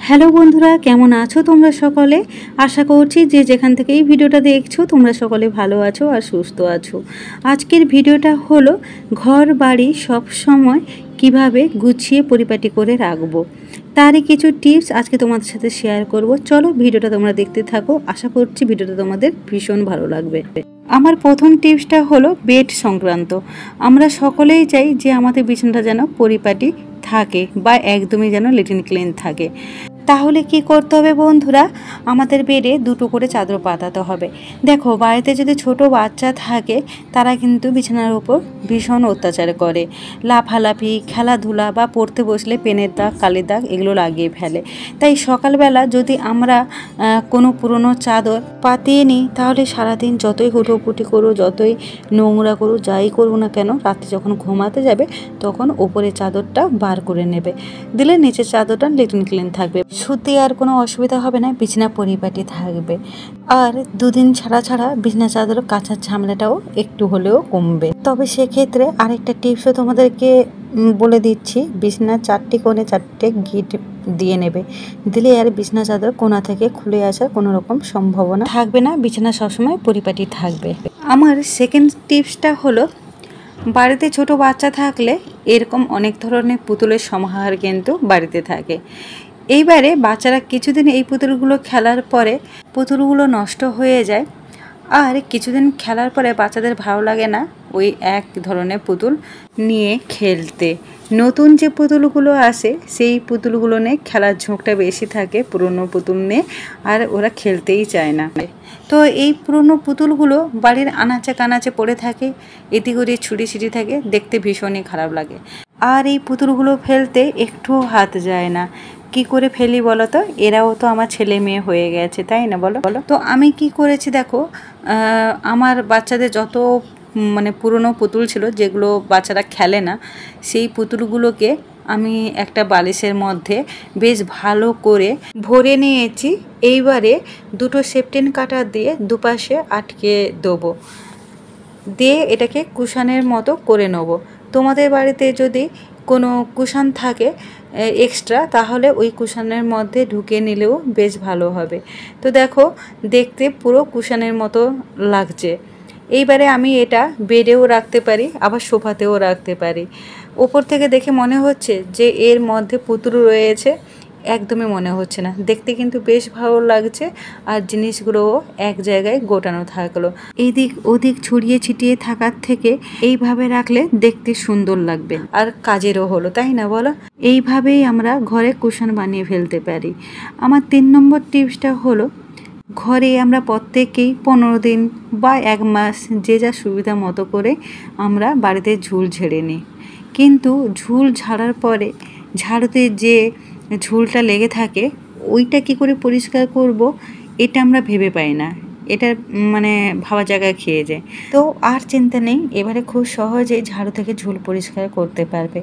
Hello বন্ধুরা, কেমন আছো তোমরা সকলে? আশা করছি যে যেখান থেকে এই ভিডিওটা দেখছো তোমরা সকলে ভালো আছো আর সুস্থ আছো। আজকের ভিডিওটা হলো ঘর বাড়ি সব সময় কিভাবে গুছিয়ে পরিপাটি করে রাখবো, তারই কিছু টিপস আজকে তোমাদের সাথে শেয়ার করব। চলো ভিডিওটা তোমরা দেখতে থাকো, আশা করছি ভিডিওটা তোমাদের ভীষণ ভালো লাগবে। আমার প্রথম টিপসটা হলো বেড সংক্রান্ত। আমরা সকলেই চাই যে আমাদের বিছানাটা যেন পরিপাটি থাকে বা একদমই যেন লিটিন ক্লিন থাকে। তাহলে কি করতে হবে বন্ধুরা, আমাদের বেডে দুটো করে চাদর পাতাতে হবে। দেখো, বাড়িতে যদি ছোট বাচ্চা থাকে তারা কিন্তু বিছানার উপর ভীষণ অত্যাচার করে, লাফালাফি, খেলাধুলা বা পড়তে বসলে পেনের দাগ, কালির দাগ এগুলো লাগিয়ে ফেলে। তাই সকালবেলা যদি আমরা কোনো পুরনো চাদর পাতিয়ে নিই তাহলে সারাদিন যতই হুটোপুটি করো, যতই নোংরা করো, যাই করো না কেন, রাতে যখন ঘুমাতে যাবে তখন ওপরের চাদরটা বার করে নেবে, দিলে নিচের চাদরটা লিটিন ক্লিন থাকবে, শুতে আর কোনো অসুবিধা হবে না, বিছানা পরিপাটি থাকবে। আর দুদিন ছাড়া ছাড়া বিছানা চাদর কাচার ঝামেলাটাও একটু হলেও কমবে। তবে সেক্ষেত্রে আরেকটা টিপসও তোমাদেরকে বলে দিচ্ছি, বিছানার 4টি কোণে 4টে গিট দিয়ে নেবে, দিলে আর বিছানা চাদর কোণা থেকে খুলে আসার কোনো রকম সম্ভাবনা থাকবে না, বিছানা সবসময় পরিপাটি থাকবে। আমার সেকেন্ড টিপসটা হলো, বাড়িতে ছোট বাচ্চা থাকলে এরকম অনেক ধরনের পুতুলের সমাহার কিন্তু বাড়িতে থাকে। এইবারে বাচ্চারা কিছুদিন এই পুতুলগুলো খেলার পরে পুতুলগুলো নষ্ট হয়ে যায়, আর কিছুদিন খেলার পরে বাচ্চাদের ভালো লাগে না ওই এক ধরনের পুতুল নিয়ে খেলতে। নতুন যে পুতুলগুলো আসে সেই পুতুলগুলো নিয়ে খেলার ঝোঁকটা বেশি থাকে পুরনো পুতুল নিয়ে, আর ওরা খেলতেই চায় না। তো এই পুরনো পুতুলগুলো বাড়ির আনাচে কানাচে পড়ে থাকে, এদিক ওদিক ছুটি ছিটি থাকে, দেখতে ভীষণই খারাপ লাগে। আর এই পুতুলগুলো ফেলতে একটুও হাত যায় না। কি করে ফেলি বলো তো? এরাও তো আমার ছেলে মেয়ে হয়ে গেছে, তাই না বলো? তো আমি কি করেছি দেখো, আমার বাচ্চাদের যত পুরনো পুতুল ছিল যেগুলো বাচ্চারা খেলে না, সেই পুতুলগুলোকে আমি একটা বালিশের মধ্যে বেশ ভালো করে ভরে নিয়েছি। এইবারে দুটো সেফটিন কাটা দিয়ে দুপাশে আটকে দেবো, দিয়ে এটাকে কুশানের মতো করে নেব। তোমাদের বাড়িতে যদি কোনো কুশান থাকে এক্সট্রা, তাহলে ওই কুশানের মধ্যে ঢুকে নিলেও বেশ ভালো হবে। তো দেখো, দেখতে পুরো কুশানের মতো লাগছে। এইবারে আমি এটা বেডেও রাখতে পারি, আবার সোফাতেও রাখতে পারি। ওপর থেকে দেখে মনে হচ্ছে যে এর মধ্যে পুতুল রয়েছে, একদমই মনে হচ্ছে না, দেখতে কিন্তু বেশ ভালো লাগছে। আর জিনিসগুলোও এক জায়গায় গোটানো থাকলো, এদিক ওদিক ছড়িয়ে ছিটিয়ে থাকার থেকে এইভাবে রাখলে দেখতে সুন্দর লাগবে আর কাজেরও হলো, তাই না বলো? এইভাবেই আমরা ঘরে কুশন বানিয়ে ফেলতে পারি। আমার 3 নম্বর টিপসটা হলো, ঘরে আমরা প্রত্যেকেই 15 দিন বা 1 মাস যে যা সুবিধা মতো করে আমরা বাড়িতে ঝুল ঝেড়ে নিই, কিন্তু ঝুল ঝাড়ার পরে ঝাড়ুতে যে ঝুলটা লেগে থাকে ওইটা কি করে পরিষ্কার করব এটা আমরা ভেবে পাই না, এটা ভাবা জায়গায় খেয়ে যায়। তো আর চিন্তা নেই, এবারে খুব সহজেই ঝাড়ু থেকে ঝুল পরিষ্কার করতে পারবে।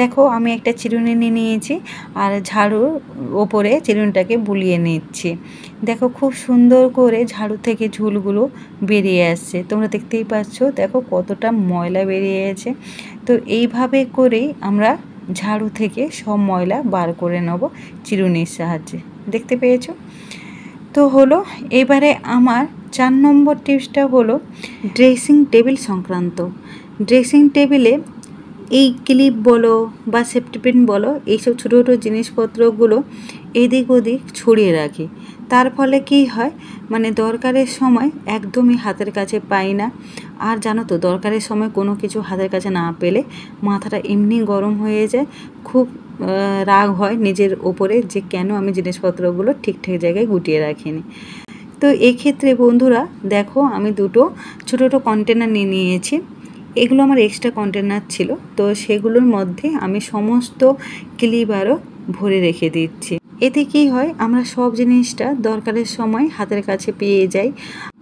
দেখো, আমি একটা চিরুনি নিয়ে নিয়েছি আর ঝাড়ুর ওপরে চিরুনিটাকে বুলিয়ে নিচ্ছি। দেখো, খুব সুন্দর করে ঝাড়ু থেকে ঝুলগুলো বেরিয়ে আসছে, তোমরা দেখতেই পাচ্ছ। দেখো কতটা ময়লা বেরিয়ে আছে। তো এইভাবে করেই আমরা ঝাড়ু থেকে সব ময়লা বার করে নেব চিরুনির সাহায্যে, দেখতে পেয়েছো? তো হলো, এবারে আমার 4 নম্বর টিপসটা হলো ড্রেসিং টেবিল সংক্রান্ত। ড্রেসিং টেবিলে এই ক্লিপ বলো বা সেফটি পিন বলো, এইসব ছোটো ছোটো জিনিসপত্রগুলো এদিক ওদিক ছড়িয়ে রাখি। তার ফলে কি হয়, দরকারের সময় একদমই হাতের কাছে পাই না। আর জানো তো, দরকারের সময় কোনো কিছু হাতের কাছে না পেলে মাথাটা এমনি গরম হয়ে যায়, খুব রাগ হয় নিজের ওপরে যে কেন আমি জিনিসপত্রগুলো ঠিকঠাক জায়গায় গুটিয়ে রাখিনি। তো এক্ষেত্রে বন্ধুরা দেখো, আমি দুটো ছোটো ছোটো কন্টেনার নিয়ে নিয়েছি। এগুলো আমার এক্সট্রা কন্টেনার ছিল, তো সেগুলোর মধ্যে আমি সমস্ত ক্লিপ আরও ভরে রেখে দিচ্ছি। এতে কি হয়, আমরা সব জিনিসটা দরকারের সময় হাতের কাছে পেয়ে যাই,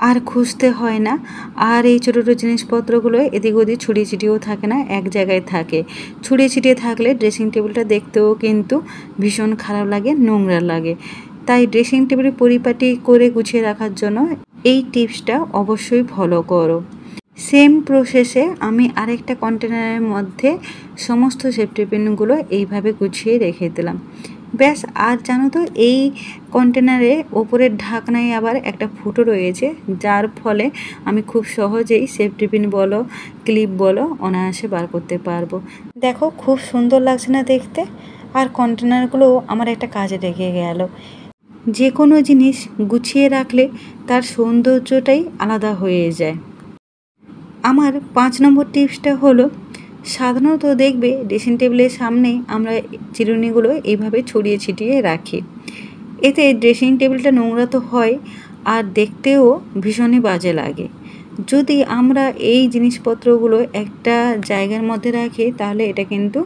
আর খুঁজতে হয় না। আর এই ছোটো ছোটো জিনিসপত্রগুলো এদিক ওদিক ছড়িয়ে ছিটিয়েও থাকে না, এক জায়গায় থাকে। ছড়িয়ে ছিটিয়ে থাকলে ড্রেসিং টেবিলটা দেখতেও কিন্তু ভীষণ খারাপ লাগে, নোংরা লাগে। তাই ড্রেসিং টেবিল পরিপাটি করে গুছিয়ে রাখার জন্য এই টিপসটা অবশ্যই ফলো করো। সেম প্রসেসে আমি আরেকটা কন্টেনারের মধ্যে সমস্ত সেফটি পিনগুলো এইভাবে গুছিয়ে রেখে দিলাম। ব্যাস। আর জানো তো এই কন্টেনারে ওপরের ঢাকনায় আবার একটা ফুটো রয়েছে, যার ফলে আমি খুব সহজেই সেফ টিফিন বলো ক্লিপ বলো অনায়াসে বার করতে পারবো। দেখো খুব সুন্দর লাগছে না দেখতে? আর কন্টেনারগুলো আমার একটা কাজে লেগে গেল। যে কোনো জিনিস গুছিয়ে রাখলে তার সৌন্দর্যটাই আলাদা হয়ে যায়। আমার 5 নম্বর টিপসটা হলো, সাধারণত দেখবে ড্রেসিং টেবিলের সামনে আমরা চিরুনিগুলো এইভাবে ছড়িয়ে ছিটিয়ে রাখি। এতে ড্রেসিং টেবিলটা নোংরা তো হয়, আর দেখতেও ভীষণই বাজে লাগে। যদি আমরা এই জিনিসপত্রগুলো একটা জায়গার মধ্যে রাখি তাহলে এটা কিন্তু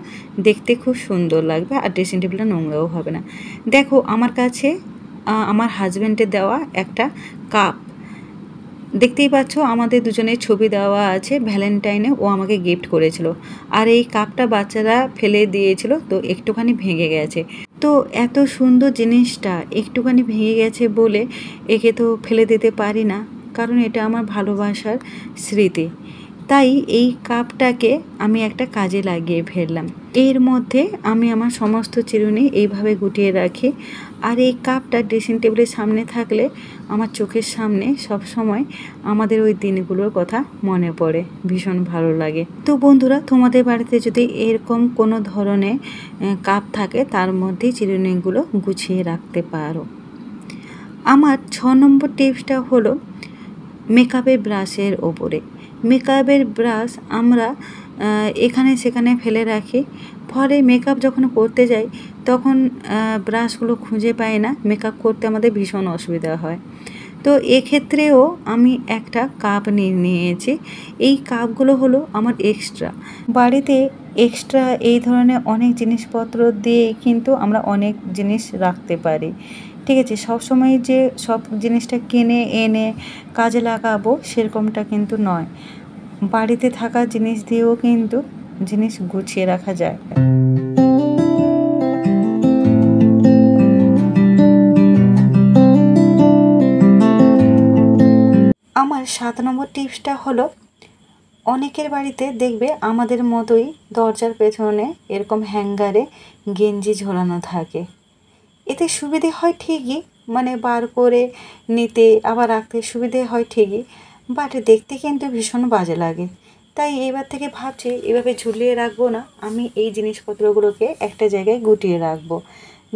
দেখতে খুব সুন্দর লাগবে, আর ড্রেসিং টেবিলটা নোংরাও হবে না। দেখো আমার কাছে আমার হাজব্যান্ডের দেওয়া একটা কাপ, দেখতেই পাচ্ছ আমাদের দুজনের ছবি দেওয়া আছে। ভ্যালেন্টাইনে ও আমাকে গিফট করেছিল, আর এই কাপটা বাচ্চারা ফেলে দিয়েছিল, তো একটুখানি ভেঙে গেছে। তো এত সুন্দর জিনিসটা একটুখানি ভেঙে গেছে বলে একে তো ফেলে দিতে পারি না, কারণ এটা আমার ভালোবাসার স্মৃতি। তাই এই কাপটাকে আমি একটা কাজে লাগিয়ে ফেললাম। এর মধ্যে আমি আমার সমস্ত চিরুনি এইভাবে গুটিয়ে রাখি, আর এই কাপটা ড্রেসিং টেবিলের সামনে থাকলে আমার চোখের সামনে সব সময় আমাদের ওই দিনগুলোর কথা মনে পড়ে, ভীষণ ভালো লাগে। তো বন্ধুরা, তোমাদের বাড়িতে যদি এরকম কোনো ধরনের কাপ থাকে তার মধ্যেই চিরুনিগুলো গুছিয়ে রাখতে পারো। আমার 6 নম্বর টিপসটা হলো মেকআপের ব্রাশের ওপরে। মেকআপের ব্রাশ আমরা এখানে সেখানে ফেলে রাখি, ফলে মেকআপ যখন করতে যাই তখন ব্রাশগুলো খুঁজে পাই না, মেকআপ করতে আমাদের ভীষণ অসুবিধা হয়। তো এক্ষেত্রেও আমি একটা কাপ নিয়েছি। এই কাপগুলো হলো আমার এক্সট্রা। বাড়িতে এক্সট্রা এই ধরনের অনেক জিনিসপত্র দিয়ে কিন্তু আমরা অনেক জিনিস রাখতে পারি, ঠিক আছে? সবসময় যে সব জিনিসটা কিনে এনে কাজে লাগাবো সেরকমটা কিন্তু নয়। বাড়িতে থাকা জিনিস দিয়েও কিন্তু জিনিস গুছিয়ে রাখা যায়। আমার 7 নম্বর টিপসটা হলো, অনেকের বাড়িতে দেখবে আমাদের মতোই দরজার পেছনে এরকম হ্যাঙ্গারে গেঞ্জি ঝোলানো থাকে। এতে সুবিধে হয় ঠিকই, মানে বার করে নিতে আবার রাখতে সুবিধে হয় ঠিকই, বাট দেখতে কিন্তু ভীষণ বাজে লাগে। তাই এবার থেকে ভাবছি এভাবে ঝুলিয়ে রাখবো না, আমি এই জিনিসপত্রগুলোকে একটা জায়গায় গুটিয়ে রাখবো,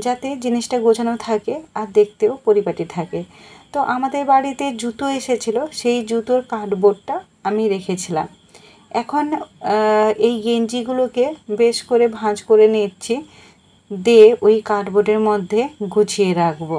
যাতে জিনিসটা গোছানো থাকে আর দেখতেও পরিপাটি থাকে। তো আমাদের বাড়িতে জুতো এসেছিলো, সেই জুতোর কার্ডবোর্ডটা আমি রেখেছিলাম। এখন এই গেঞ্জিগুলোকে বেশ করে ভাঁজ করে নিচ্ছি, দিয়ে ওই কার্ডবোর্ডের মধ্যে গুছিয়ে রাখবো।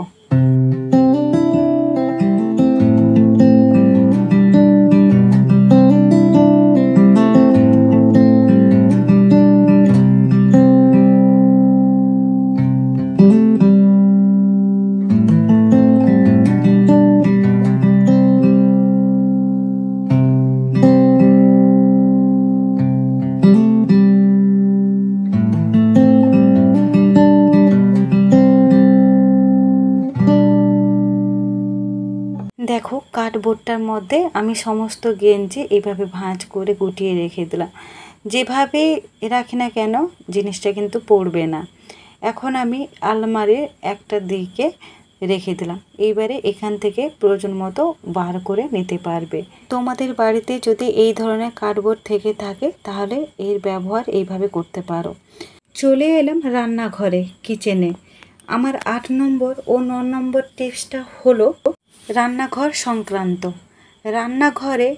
দেখো কার্ডবোর্ডটার মধ্যে আমি সমস্ত গেঞ্জি এইভাবে ভাঁজ করে গুটিয়ে রেখে দিলাম। যেভাবে রাখি না কেন জিনিসটা কিন্তু পড়বে না। এখন আমি আলমারির একটা দিকে রেখে দিলাম। এইবারে এখান থেকে প্রয়োজন মতো বার করে নিতে পারবে। তোমাদের বাড়িতে যদি এই ধরনের কার্ডবোর্ড থেকে থাকে তাহলে এর ব্যবহার এইভাবে করতে পারো। চলে এলাম রান্নাঘরে, কিচেনে। আমার 8 নম্বর ও 9 নম্বর টিপসটা হলো রান্নাঘর সংক্রান্ত। রান্নাঘরে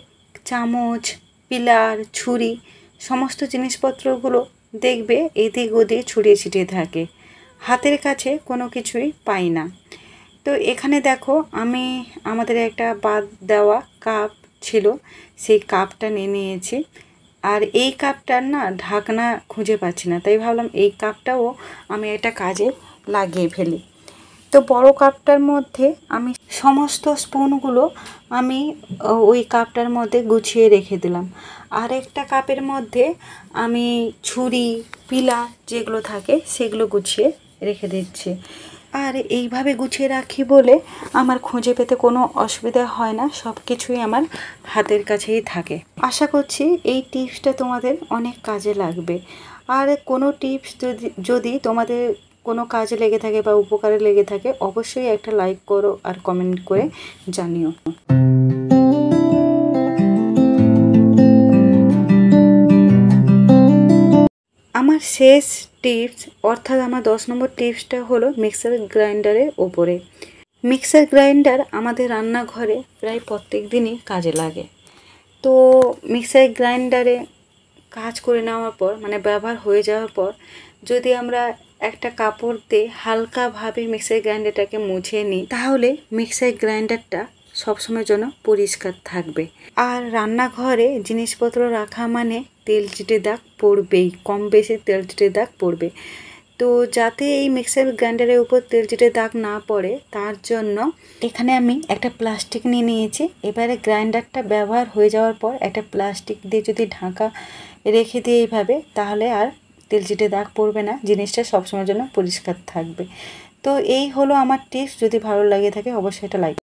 চামচ, পিলার, ছুরি সমস্ত জিনিসপত্রগুলো দেখবে এদিক ওদিক ছড়িয়ে ছিটিয়ে থাকে, হাতের কাছে কোনো কিছুই পাই না। তো এখানে দেখো আমি আমাদের একটা বাদ দেওয়া কাপ ছিল, সেই কাপটা নিয়ে নিয়েছি। আর এই কাপটার না ঢাকনা খুঁজে পাচ্ছি না, তাই ভাবলাম এই কাপটাও আমি একটা কাজে লাগিয়ে ফেলি। তো বড় কাপটার মধ্যে আমি সমস্ত স্পুনগুলো আমি ওই কাপটার মধ্যে গুছিয়ে রেখে দিলাম। আর একটা কাপের মধ্যে আমি ছুরি, পিলা যেগুলো থাকে সেগুলো গুছিয়ে রেখে দিচ্ছি। আর এইভাবে গুছিয়ে রাখি বলে আমার খুঁজে পেতে কোনো অসুবিধা হয় না, সব কিছুই আমার হাতের কাছেই থাকে। আশা করছি এই টিপসটা তোমাদের অনেক কাজে লাগবে। আর কোনো টিপস যদি তোমাদের কোনো কাজে লেগে থাকে বা উপকারে লেগে থাকে অবশ্যই একটা লাইক করো আর কমেন্ট করে জানিও। আমার শেষ টিপস অর্থাৎ আমার 10 নম্বর টিপসটা হলো মিক্সার গ্রাইন্ডারের ওপরে। মিক্সার গ্রাইন্ডার আমাদের রান্নাঘরে প্রায় প্রত্যেক দিনই কাজে লাগে। তো মিক্সার গ্রাইন্ডারে কাজ করে নেওয়ার পর মানে ব্যবহার হয়ে যাওয়ার পর যদি আমরা একটা কাপড় দিয়ে হালকাভাবে মিক্সার গ্রাইন্ডারটাকে মুছে নিই তাহলে মিক্সার গ্রাইন্ডারটা সবসময়ের জন্য পরিষ্কার থাকবে। আর রান্নাঘরে জিনিসপত্র রাখা মানে তেল চিটে দাগ পড়বেই, কম বেশি তেল চিটে দাগ পড়বে। তো যাতে এই মিক্সার গ্রাইন্ডারের উপর তেল চিটে দাগ না পড়ে তার জন্য এখানে আমি একটা প্লাস্টিক নিয়ে নিয়েছি। এবারে গ্রাইন্ডারটা ব্যবহার হয়ে যাওয়ার পর একটা প্লাস্টিক দিয়ে যদি ঢাকা রেখে দিই এইভাবে তাহলে আর তেল চিটে দাগ পড়বে না, জিনিসটা সবসময়ের জন্য পরিষ্কার থাকবে। তো এই হলো আমার টিপস। যদি ভালো লাগে থাকে অবশ্যই এটা লাইক